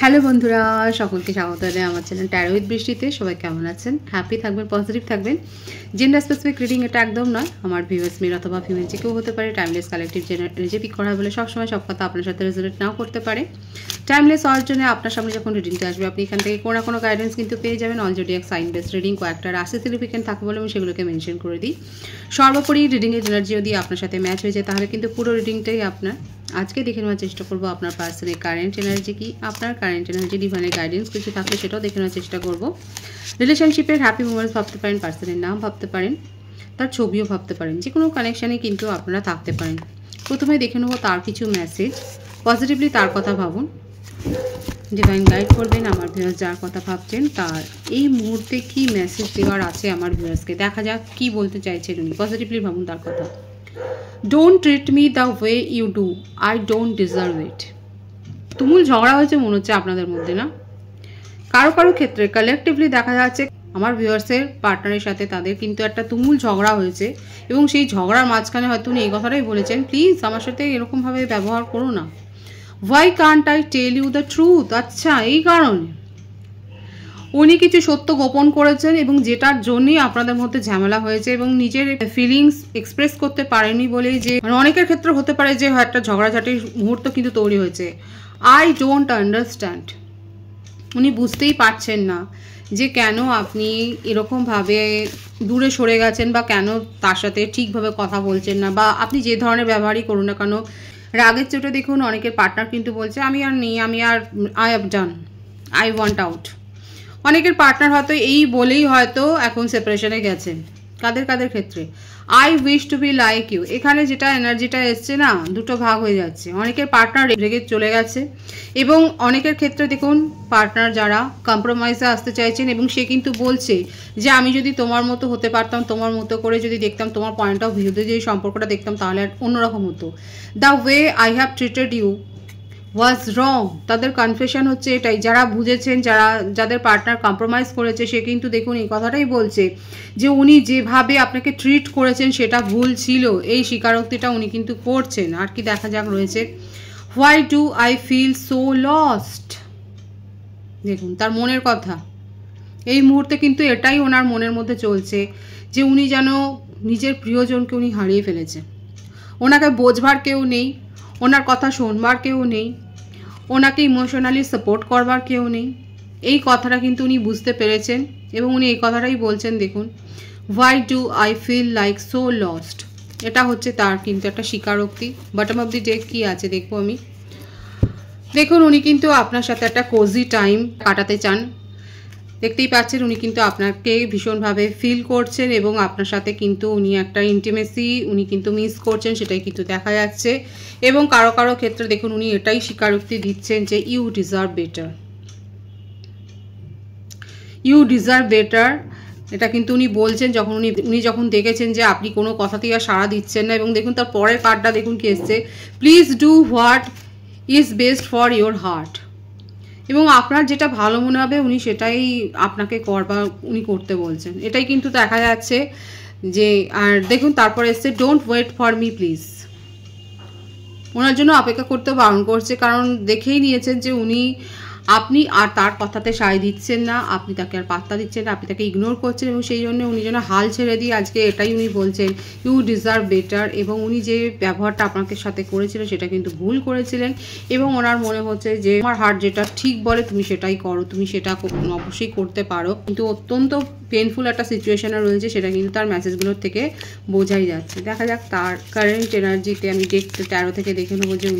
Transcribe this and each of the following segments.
Hello বন্ধুরা, সকলকে স্বাগত জানাই আমার চ্যানেল ট্যারো উইথ বৃষ্টিতে। সবাই কেমন আছেন? হ্যাপি থাকবেন, পজিটিভ থাকবেন। জেন্ডার স্পেসিফিক রিডিং এটা একদম নয়। আমার ভিউয়ার্স মেল অথবা ফিমেল যে কেউ হতে পারে। টাইমলেস কালেকটিভ জেনারেল পিক করা বলে সবসময় সব কথা আপনার সাথে রেজোনেট নাও করতে পারে। টাইমলেস হওয়ার জন্য আপনার সামনে যখন রিডিংটা আসবে আপনি এখান থেকে কোনো না কোনো গাইডেন্স কিন্তু পেয়ে যাবেন। All zodiac sign based reading কয়েকটা রাশি সিগনিফিকেন্ট থাকে বলে আমি সেগুলোকে মেনশন করে দিই। সর্বোপরি রিডিংয়ের এনার্জি যদি আপনার সাথে ম্যাচ হয়ে যায় তাহলে কিন্তু পুরো রিডিংটাই আপনার। আজকে দেখে নেওয়ার চেষ্টা করবো আপনার পার্সনের কারেন্ট এনার্জি কি, আপনার কারেন্ট এনার্জি ডিভাইনের গাইডেন্স কিছু থাকলে সেটাও দেখে নেওয়ার চেষ্টা করবো। রিলেশনশিপের হ্যাপি মোমেন্টস ভাবতে পারেন, পার্সনের নাম ভাবতে পারেন, তার ছবিও ভাবতে পারেন, যে কোনো কানেকশানে কিন্তু আপনারা থাকতে পারেন। প্রথমে দেখে নেবো তার কিছু মেসেজ, পজিটিভলি তার কথা ভাবুন। ডিভাইন গাইড করবেন আমার ভিউয়ার্স যার কথা ভাবছেন তার এই মুহূর্তে কি মেসেজ দেওয়ার আছে আমার ভিউয়ার্সকে। দেখা যাক কি বলতে চাইছেন উনি। পজিটিভলি ভাবুন তার কথা। Don't treat me the way you do, I don't deserve it. তুমুল ঝগড়া হয়েছে মনে হচ্ছে আপনাদের মধ্যে, না? কারো কারো ক্ষেত্রে কালেকটিভলি দেখা যাচ্ছে আমার ভিউয়ার্সের পার্টনারের সাথে তাদের কিন্তু একটা তুমুল ঝগড়া হয়েছে এবং সেই ঝগড়ার মাঝখানে হয়তো উনি এই কথাটাই বলেছেন, প্লিজ আমার সাথে এরকমভাবে ব্যবহার করো না। Why can't I tell you the truth. আচ্ছা, এই কারণে উনি কিছু সত্য গোপন করেছেন এবং যেটার জন্যই আপনাদের মধ্যে ঝামেলা হয়েছে এবং নিজের ফিলিংস এক্সপ্রেস করতে পারেনি বলেই যে অনেকের ক্ষেত্রে হতে পারে যে একটা ঝগড়াঝাটির মুহূর্ত কিন্তু তৈরি হয়েছে। I don't understand. উনি বুঝতেই পারছেন না যে কেন আপনি এরকমভাবে দূরে সরে গেছেন বা কেন তার সাথে ঠিকভাবে কথা বলছেন না, বা আপনি যে ধরনের ব্যবহারই করুন না কেন। রাগের চোটে দেখুন অনেকের পার্টনার কিন্তু বলছে আমি আর নেই, আমি আর I have done, I want out. অনেকের পার্টনার হয়তো এই বলেই হয়তো এখন সেপারেশনে গেছেন। কাদের কাদের ক্ষেত্রে I wish to be like you, এখানে যেটা এনার্জিটা এসছে না, দুটো ভাগ হয়ে যাচ্ছে। অনেকের পার্টনার রেগে চলে গেছে এবং অনেকের ক্ষেত্রে দেখুন পার্টনার যারা কম্প্রোমাইজে আসতে চাইছেন এবং সে কিন্তু বলছে যে আমি যদি তোমার মতো হতে পারতাম, তোমার মতো করে যদি দেখতাম, তোমার পয়েন্ট অফ ভিউতে যদি সম্পর্কটা দেখতাম তাহলে অন্যরকম হতো। The way I have treated you was wrong. তাদের কনফেশন হচ্ছে এটাই। যারা বুঝেছেন, যাদের পার্টনার কম্প্রোমাইজ করেছে সে কিন্তু দেখুন এই কথাটাই বলছে যে উনি যেভাবে আপনাকে ট্রিট করেছেন সেটা ভুল ছিল। এই স্বীকারোক্তিটা উনি কিন্তু করছেন। আর কি দেখা যাক রয়েছে, why do I feel so lost. দেখুন তার মনের কথা। এই মুহূর্তে কিন্তু এটাই ওনার মনের মধ্যে চলছে যে উনি যেন নিজের প্রিয়জনকে উনি হারিয়ে ফেলেছেন। ওনাকে বোঝবার কেউ নেই, ওনার কথা শুনবার কেউ নেই, ওনাকে ইমোশনালি সাপোর্ট করবার কেউ নেই। এই কথাটা কিন্তু উনি বুঝতে পেরেছেন এবং উনি এই কথাটাই বলছেন। দেখুন why do I feel like so lost, এটা হচ্ছে তার কিন্তু একটা স্বীকারোক্তি। বটম অফ দি ডেক কি আছে দেখবো আমি। দেখুন উনি কিন্তু আপনার সাথে একটা কোজি টাইম কাটাতে চান। দেখতেই পাচ্ছেন উনি কিন্তু আপনাকে ভীষণভাবে ফিল করছেন এবং আপনার সাথে কিন্তু উনি একটা ইন্টিমেসি উনি কিন্তু মিস করছেন, সেটাই কিন্তু দেখা যাচ্ছে। এবং কারো কারো ক্ষেত্রে দেখুন উনি এটাই স্বীকারোক্তি দিচ্ছেন যে you deserve better, you deserve better. এটা কিন্তু উনি বলছেন যখন উনি যখন দেখেছেন যে আপনি কোনো কথাতেই আর সাড়া দিচ্ছেন না। এবং দেখুন তার পরের কার্ডটা দেখুন কি এসছে, please do what is best for your heart. এবং আপনার যেটা ভালো মনে হবে উনি সেটাই আপনাকে উনি করতে বলছেন, এটাই কিন্তু দেখা যাচ্ছে যে। আর দেখুন তারপর এসছে don't wait for me please. ওনার জন্য অপেক্ষা করতে বারণ করছে, কারণ দেখেই নিয়েছেন যে আপনি আর তার কথাতে সায় দিচ্ছেন না, আপনি তাকে আর পাত্তা দিচ্ছেন না, আপনি তাকে ইগনোর করছেন এবং সেই জন্য উনি যেন হাল ছেড়ে দিয়ে আজকে এটাই উনি বলছেন ইউ ডিজার্ভ বেটার। এবং উনি যে ব্যবহারটা আপনাকে সাথে করেছিলেন সেটা কিন্তু ভুল করেছিলেন এবং ওনার মনে হচ্ছে যে আমার হার্ট যেটা ঠিক বলে তুমি সেটাই করো, তুমি সেটা অবশ্যই করতে পারো। কিন্তু অত্যন্ত পেনফুল একটা সিচুয়েশনে রয়েছে, সেটা কিন্তু তার মেসেজগুলোর থেকে বোঝাই যাচ্ছে। দেখা যাক তার কারেন্ট এনার্জিতে, আমি ট্যারো থেকে দেখে নেবো যে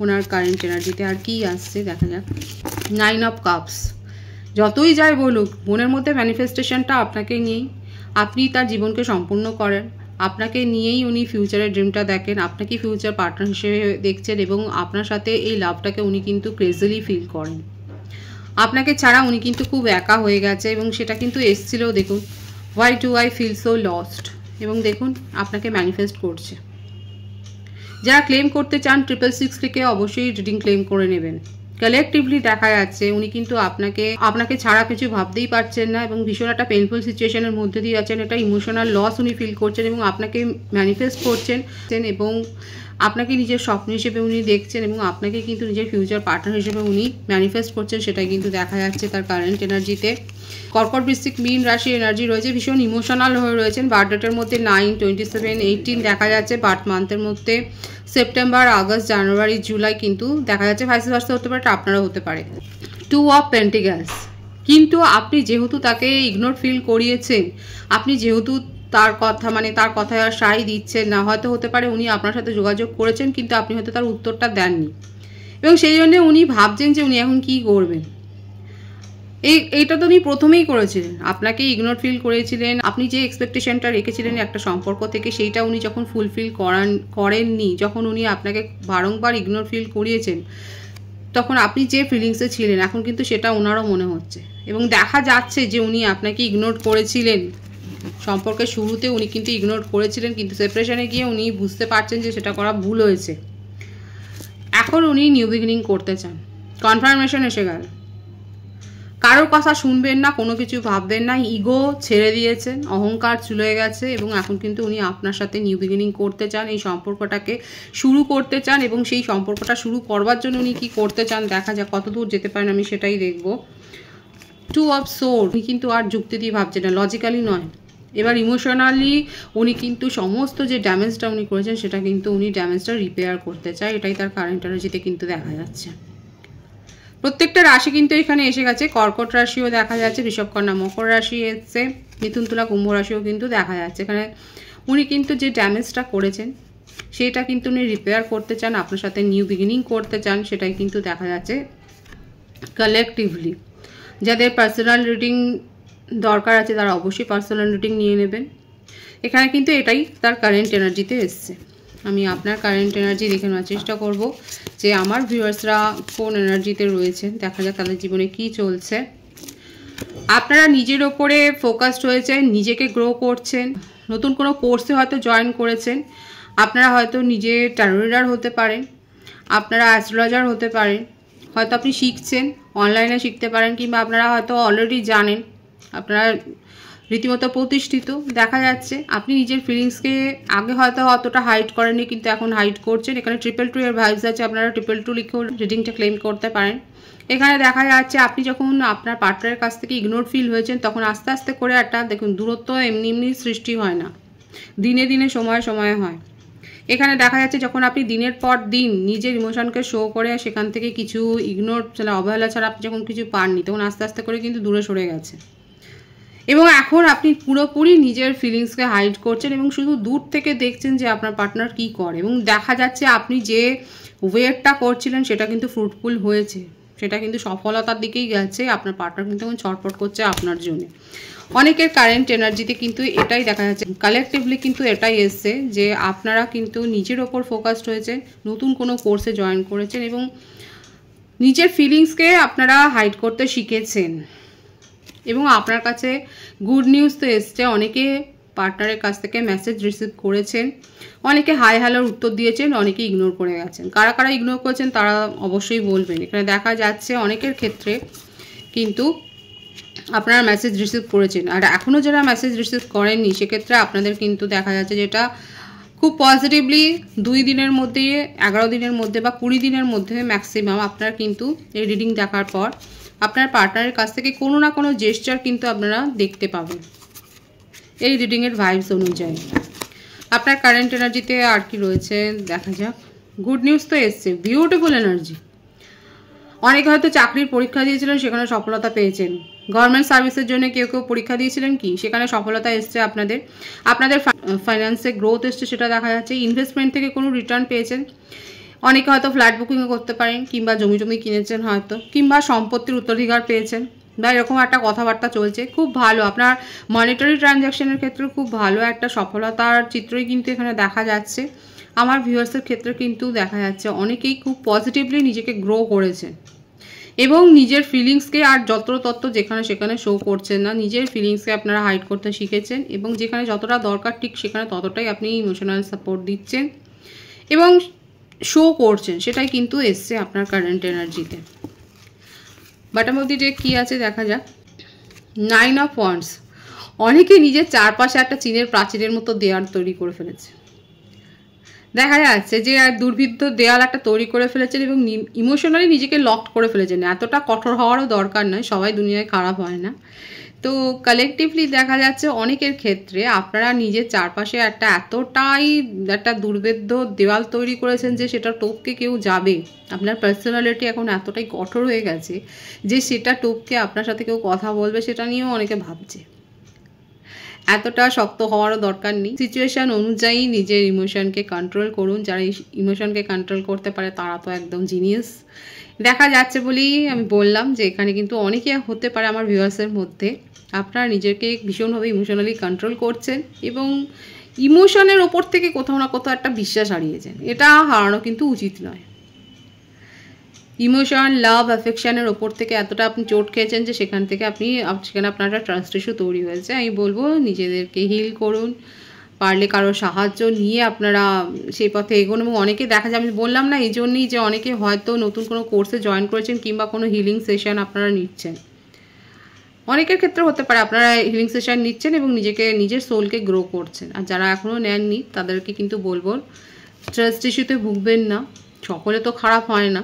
ওনার কারেন্ট এনার্জিতে আর কি আসছে। দেখা যাক নাইন অফ কাপস। যতই যাই বলুক মনের মধ্যে ম্যানিফেস্টেশনটা আপনাকে নিয়েই, আপনি তার জীবনকে সম্পূর্ণ করেন, আপনাকে নিয়েই উনি ফিউচারের ড্রিমটা দেখেন, আপনাকে ফিউচার পার্টনার হিসেবে দেখছেন এবং আপনার সাথে এই লাভটাকে উনি কিন্তু ক্রেজিলি ফিল করেন। আপনাকে ছাড়া উনি কিন্তু খুব একা হয়ে গেছে এবং সেটা কিন্তু এসছিলো। দেখুন why do I feel so lost এবং দেখুন আপনাকে ম্যানিফেস্ট করছে। যারা ক্লেম করতে চান 666 থেকে অবশ্যই রিডিং ক্লেম করে নেবেন। কালেকটিভলি দেখা যাচ্ছে উনি কিন্তু আপনাকে ছাড়া কিছু ভাবতেই পারছেন না এবং ভীষণ একটা পেইনফুল সিচুয়েশনের মধ্যে দিয়ে যাচ্ছেন। এটা ইমোশনাল লস উনি ফিল করছেন এবং আপনাকে ম্যানিফেস্ট করছেন এবং আপনাকে নিজের স্বপ্ন হিসেবে উনি দেখছেন এবং আপনাকে কিন্তু নিজের ফিউচার পার্টনার হিসেবে উনি ম্যানিফেস্ট করছেন, সেটাই কিন্তু দেখা যাচ্ছে তার কারেন্ট এনার্জিতে। কর্কট, বৃশ্চিক, মীন রাশি এনার্জি রয়েছে, ভীষণ ইমোশনাল হয়ে রয়েছেন। বার্থ ডেটের মধ্যে 9, 27, 18 দেখা যাচ্ছে। বার্থ মান্থের মধ্যে সেপ্টেম্বর, আগস্ট, জানুয়ারি, জুলাই কিন্তু দেখা যাচ্ছে। ভাইস ভার্সা হতে পারে, আপনারাও হতে পারে। 2 অফ পেন্টিক্যালস, কিন্তু আপনি যেহেতু তাকে ইগনোর ফিল করিয়েছেন, আপনি যেহেতু তার কথা তার কথায় আর সাই দিচ্ছেন না, হয়তো হতে পারে উনি আপনার সাথে যোগাযোগ করেছেন কিন্তু আপনি হয়তো তার উত্তরটা দেননি, এবং সেই জন্য উনি ভাবছেন যে উনি এখন কি করবেন। এইটা তো উনি প্রথমেই করেছিলেন, আপনাকে ইগনোর ফিল করেছিলেন। আপনি যে এক্সপেকটেশনটা রেখেছিলেন একটা সম্পর্ক থেকে, সেইটা উনি যখন ফুলফিল করেননি, যখন উনি আপনাকে বারংবার ইগনোর ফিল করিয়েছেন, তখন আপনি যে ফিলিংসে ছিলেন এখন কিন্তু সেটা ওনারও মনে হচ্ছে, এবং দেখা যাচ্ছে যে উনি আপনাকে ইগনোর করেছিলেন। সম্পর্কের শুরুতে উনি কিন্তু ইগনোর করেছিলেন, কিন্তু সেপারেশনে গিয়ে উনি বুঝতে পারছেন যে সেটা করা ভুল হয়েছে। এখন উনি নিউ বিগিনিং করতে চান। কনফার্মেশন এসে গেল, কারোর কথা শুনবেন না, কোনো কিছু ভাববেন না, ইগো ছেড়ে দিয়েছেন, অহংকার চলে গেছে, এবং এখন কিন্তু উনি আপনার সাথে নিউ বিগিনিং করতে চান, এই সম্পর্কটাকে শুরু করতে চান। এবং সেই সম্পর্কটা শুরু করবার জন্য উনি কি করতে চান দেখা যাক, কত দূর যেতে পারেন আমি সেটাই দেখব। 2 অফ সোর্ড, উনি কিন্তু আর যুক্তি দিয়ে ভাবছেন না, লজিক্যালি নয়, এবার ইমোশনালি উনি কিন্তু সমস্ত যে ড্যামেজটা উনি করেছেন সেটা কিন্তু উনি ড্যামেজটা রিপেয়ার করতে চায়, এটাই তার কারেন্ট এনার্জিতে কিন্তু দেখা যাচ্ছে। প্রত্যেকটা রাশি কিন্তু এখানে এসে গেছে, কর্কট রাশিও দেখা যাচ্ছে, বৃষভ, কন্যা, মকর রাশি এসছে, মিথুন, তুলা, কুম্ভ রাশিও কিন্তু দেখা যাচ্ছে। এখানে উনি কিন্তু যে ড্যামেজটা করেছেন সেটা কিন্তু উনি রিপেয়ার করতে চান, আপনার সাথে নিউ বিগিনিং করতে চান, সেটাই কিন্তু দেখা যাচ্ছে কালেকটিভলি। যাদের পার্সোনাল রিডিং দরকার আছে তারা অবশ্যই পার্সোনাল রিডিং নিয়ে নেবেন। এখানে কিন্তু এটাই তার কারেন্ট এনার্জিতে এসছে। আমি আপনার কারেন্ট এনার্জি দেখে নেওয়ার চেষ্টা করব যে আমার ভিউয়ার্সরা কোন এনার্জিতে রয়েছেন, দেখা যাক তাদের জীবনে কি চলছে। আপনারা নিজের ওপরে ফোকাসড হয়েছেন, নিজেকে গ্রো করছেন, নতুন কোনো কোর্সে হয়তো জয়েন করেছেন, আপনারা হয়তো নিজে ট্যারো রিডার হতে পারেন, আপনারা অ্যাস্ট্রোলজার হতে পারেন, হয়তো আপনি শিখছেন, অনলাইনে শিখতে পারেন, কিংবা আপনারা হয়তো অলরেডি জানেন, আপনারা রীতিমতো প্রতিষ্ঠিত। দেখা যাচ্ছে আপনি নিজের ফিলিংসকে আগে হয়তো অতটা হাইড করেননি, কিন্তু এখন হাইড করছেন। এখানে 222 এর ভাইবস আছে, আপনারা 222 লিখেও রিডিংটা ক্লেম করতে পারেন। এখানে দেখা যাচ্ছে আপনি যখন আপনার পার্টনারের কাছ থেকে ইগনোর ফিল হয়েছেন, তখন আস্তে আস্তে করে একটা দেখুন দূরত্ব এমনি এমনি সৃষ্টি হয় না, দিনে দিনে সময়ে সময়ে হয়। এখানে দেখা যাচ্ছে যখন আপনি দিনের পর দিন নিজের ইমোশনকে শো করে সেখান থেকে কিছু ইগনোর ছাড়া, অবহেলা ছাড়া আপনি যখন কিছু পাননি, তখন আস্তে আস্তে করে কিন্তু দূরে সরে গেছে, এবং এখন আপনি পুরোপুরি নিজের ফিলিংসকে হাইড করছেন এবং শুধু দূর থেকে দেখছেন যে আপনার পার্টনার কি করে, এবং দেখা যাচ্ছে আপনি যে ওয়েটটা করছিলেন সেটা কিন্তু ফ্রুটফুল হয়েছে, সেটা কিন্তু সফলতার দিকেই গেছে। আপনার পার্টনার কিন্তু এখন ছটফট করছে আপনার জন্য। অনেকের কারেন্ট এনার্জিতে কিন্তু এটাই দেখা যাচ্ছে, কালেকটিভলি কিন্তু এটাই এসছে যে আপনারা কিন্তু নিজের ওপর ফোকাসড হয়েছে, নতুন কোনো কোর্সে জয়েন করেছেন এবং নিজের ফিলিংসকে আপনারা হাইড করতে শিখেছেন। এবং আপনার কাছে গুড নিউজ তো এসছে, অনেকে পার্টনারের কাছ থেকে মেসেজ রিসিভ করেছেন, অনেকে হাই হ্যালোর উত্তর দিয়েছেন, অনেকে ইগনোর করে গেছেন। কারা কারা ইগনোর করেছেন তারা অবশ্যই বলবেন। এখানে দেখা যাচ্ছে অনেকের ক্ষেত্রে কিন্তু আপনারা মেসেজ রিসিভ করেছেন, আর এখনও যারা মেসেজ রিসিভ করেননি সেক্ষেত্রে আপনাদের কিন্তু দেখা যাচ্ছে যেটা খুব পজিটিভলি 2 দিনের মধ্যে, 11 দিনের মধ্যে বা 20 দিনের মধ্যে ম্যাক্সিমাম আপনার কিন্তু এই রিডিং দেখার পর আপনার পার্টনারের কাছ থেকে কোনো না কোনো জেস্চার কিন্তু আপনারা দেখতে পাবেন এই রিডিংয়ের ভাইবস অনুযায়ী। আপনার কারেন্ট এনার্জিতে আর কি রয়েছে দেখা যাক। গুড নিউজ তো এসছে, বিউটিফুল এনার্জি। অনেকে হয়তো চাকরির পরীক্ষা দিয়েছিলেন, সেখানে সফলতা পেয়েছেন। গভর্নমেন্ট সার্ভিসের জন্য কেউ কেউ পরীক্ষা দিয়েছিলেন, কি সেখানে সফলতা এসছে আপনাদের। আপনাদের ফাইন্যান্সে গ্রোথ এসছে সেটা দেখা যাচ্ছে। ইনভেস্টমেন্ট থেকে কোনো রিটার্ন পেয়েছেন। অনেকে হয়তো ফ্ল্যাট বুকিংও করতে পারেন, কিংবা জমি কিনেছেন হয়তো, কিংবা সম্পত্তির উত্তরাধিকার পেয়েছেন, বা এরকম একটা কথাবার্তা চলছে। খুব ভালো, আপনার মনিটারি ট্রানজ্যাকশনের ক্ষেত্রে খুব ভালো একটা সফলতার চিত্রই কিন্তু এখানে দেখা যাচ্ছে। আমার ভিউয়ার্সের ক্ষেত্রে কিন্তু দেখা যাচ্ছে অনেকেই খুব পজিটিভলি নিজেকে গ্রো করেছেন এবং নিজের ফিলিংসকে আর যত্রতত্র যেখানে সেখানে শো করছেন না, নিজের ফিলিংসকে আপনারা হাইড করতে শিখেছেন এবং যেখানে যতটা দরকার ঠিক সেখানে ততটাই আপনি ইমোশনাল সাপোর্ট দিচ্ছেন এবং শো করছেন, সেটাই কিন্তু এসছে আপনার কারেন্ট এনার্জিতে। বটম অফ দি ডে কী আছে দেখা যাক। 9 অফ ওয়ান্ডস, অনেকে নিজের চারপাশে একটা চীনের প্রাচীরের মতো দেয়াল তৈরি করে ফেলেছে। দেখা যাচ্ছে যে দুর্ভিদ্ধ দেয়াল একটা তৈরি করে ফেলেছেন এবং ইমোশনালি নিজেকে লকড করে ফেলেছেন। এতটা কঠোর হওয়ারও দরকার নয়, সবাই দুনিয়ায় খারাপ হয় না। তো কালেকটিভলি দেখা যাচ্ছে অনেকের ক্ষেত্রে আপনারা নিজের চারপাশে এতটাই একটা দুর্ভেদ্য দেওয়াল তৈরি করেছেন যে সেটা টপকে কেউ যাবে। আপনার পার্সোনালিটি এখন এতটাই কঠোর হয়ে গেছে যে সেটা টপকে আপনার সাথে কেউ কথা বলবে সেটা নিয়েও অনেকে ভাবছে। এতটা শক্ত হওয়ারও দরকার নেই, সিচুয়েশান অনুযায়ী নিজের ইমোশনকে কন্ট্রোল করুন। যারা ইমোশনকে কন্ট্রোল করতে পারে তারা তো একদম জিনিয়াস দেখা যাচ্ছে বলেই আমি বললাম যে এখানে কিন্তু অনেকে হতে পারে আমার ভিউয়ার্সের মধ্যে আপনারা নিজেকে ভীষণভাবে ইমোশনালি কন্ট্রোল করছেন এবং ইমোশনের ওপর থেকে কোথাও না কোথাও একটা বিশ্বাস হারিয়েছেন। এটা হারানো কিন্তু উচিত নয়। ইমোশন, লাভ, অ্যাফেকশনের ওপর থেকে এতটা আপনি চোট খেয়েছেন যে সেখানে আপনার একটা ট্রাস্ট ইস্যু তৈরি হয়েছে। আমি বলবো নিজেদেরকে হিল করুন, পারলে কারোর সাহায্য নিয়ে আপনারা সেই পথে এগোন। এবং অনেকে দেখা যায়, আমি বললাম না এই জন্যই যে অনেকে হয়তো নতুন কোনো কোর্সে জয়েন করেছেন কিংবা কোনো হিলিং সেশন আপনারা নিচ্ছেন। অনেকের ক্ষেত্রে হতে পারে আপনারা হিলিং সেশন নিচ্ছেন এবং নিজের সোলকে গ্রো করছেন। আর যারা এখনও নেননি তাদেরকে কিন্তু বলবো ট্রাস্ট ইস্যুতে ভুগবেন না, সকলে তো খারাপ হয় না,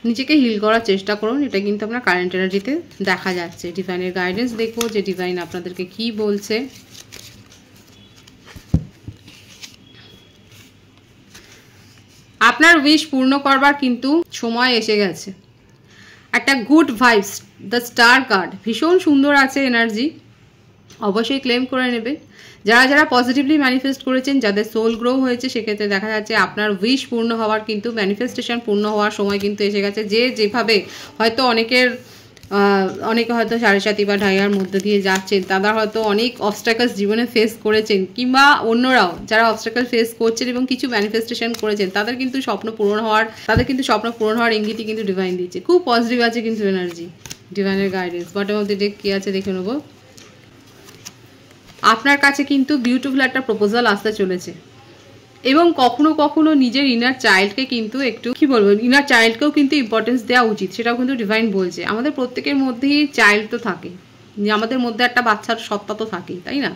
নিজেকে হিল করার চেষ্টা করুন। এটা কিন্তু আপনার কারেন্ট এনার্জিতে দেখা যাচ্ছে। ডিভাইনের গাইডেন্স দেখবো যে ডিভাইন আপনাদেরকে কি বলছে। আপনার উইশ পূর্ণ করবার কিন্তু সময় এসে গেছে। একটা good vibes, the star card ভীষণ সুন্দর আছে এনার্জি, অবশ্যই ক্লেম করে নেবেন। যারা পজিটিভলি ম্যানিফেস্ট করেছেন, যাদের সোল গ্রো হয়েছে, সেক্ষেত্রে দেখা যাচ্ছে আপনার উইশ পূর্ণ হওয়ার কিন্তু ম্যানিফেস্টেশন পূর্ণ হওয়ার সময় কিন্তু এসে গেছে। যেভাবে হয়তো অনেকে হয়তো 7.5 বা 2.5 মধ্যে দিয়ে যাচ্ছেন, তারা হয়তো অনেক অবস্ট্যাকলস জীবনে ফেস করেছেন, কিংবা অন্যরাও যারা অবস্ট্যাকল ফেস করছেন এবং কিছু ম্যানিফেস্টেশন করেছেন, তাদের কিন্তু স্বপ্ন পূরণ হওয়ার ইঙ্গিতই কিন্তু ডিভাইন দিচ্ছে। খুব পজিটিভ আছে কিন্তু এনার্জি। ডিভাইনের guidance bottom of the deck কি আছে দেখে নেবো। আপনার কাছে কিন্তু বিউটিফুল একটা প্রপোজাল আসতে চলেছে এবং কখনো কখনো নিজের ইনার চাইল্ডকে কিন্তু একটু ইনার চাইল্ডকেও কিন্তু ইম্পর্টেন্স দেওয়া উচিত, সেটাও কিন্তু ডিভাইন বলছে। আমাদের প্রত্যেকের মধ্যেই চাইল্ড তো থাকে, আমাদের মধ্যে একটা বাচ্চার সত্তা তো থাকেই, তাই না?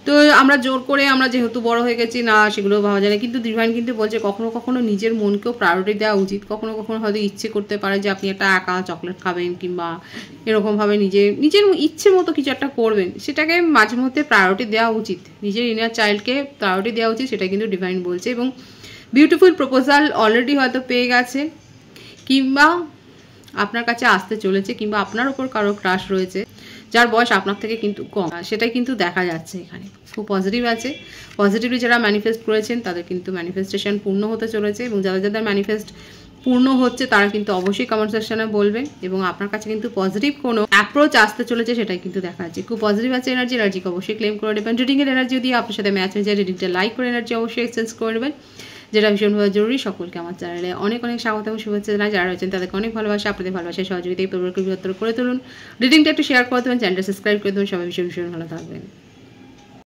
তো আমরা জোর করে আমরা যেহেতু বড় হয়ে গেছি না, সেগুলো ভাবা যায় না। কিন্তু ডিভাইন কিন্তু বলছে কখনো কখনো নিজের মনকেও প্রায়োরিটি দেওয়া উচিত। কখনো কখনো হয়তো ইচ্ছে করতে পারে যে আপনি একটা একা চকলেট খাবেন কিংবা এরকমভাবে নিজের ইচ্ছে মতো কিছু একটা করবেন, সেটাকে মাঝে মধ্যে প্রায়োরিটি দেওয়া উচিত। নিজের ইনার চাইল্ডকে প্রায়োরিটি দেওয়া উচিত, সেটা কিন্তু ডিভাইন বলছে। এবং বিউটিফুল প্রপোজাল অলরেডি হয়তো পেয়ে গেছে, কিংবা আপনার কাছে আসতে চলেছে, কিংবা আপনার উপর কারো ক্রাশ রয়েছে যার বয়স আপনার থেকে কিন্তু কম, সেটাই কিন্তু দেখা যাচ্ছে এখানে। খুব পজিটিভ আছে। পজিটিভলি যারা ম্যানিফেস্ট করেছেন তাদের কিন্তু ম্যানিফেস্টেশন পূর্ণ হতে চলেছে এবং যাদের ম্যানিফেস্ট পূর্ণ হচ্ছে তারা কিন্তু অবশ্যই কমেন্ট সেকশনে বলবেন এবং আপনার কাছে কিন্তু পজিটিভ কোনো অ্যাপ্রোচ আসতে চলেছে, সেটাই কিন্তু দেখা যাচ্ছে। খুব পজিটিভ আছে এনার্জিকে অবশ্যই ক্লেম করে নেবেন। রিডিংয়ের এনার্জি যদি আপনার সাথে ম্যাচ হয়ে যায়, রিডিংটা লাইক করে এনার্জি অবশ্যই এক্সচেঞ্জ করে নেবেন, যেটা ভীষণভাবে জরুরি। সকলকে আমার চ্যানেলে অনেক স্বাগত এবং শুভেচ্ছা জানাই। যারা রয়েছেন তাদেরকে অনেক ভালোবাসা, আপনাদের ভালোবাসায় সহযোগিতায় পরিবারকে বৃহত্তর করে তুলুন। রিডিংটা একটু শেয়ার করে দেবেন, চ্যানেলটা সাবস্ক্রাইব করে দেবেন। সবাই ভীষণ ভালো থাকবেন।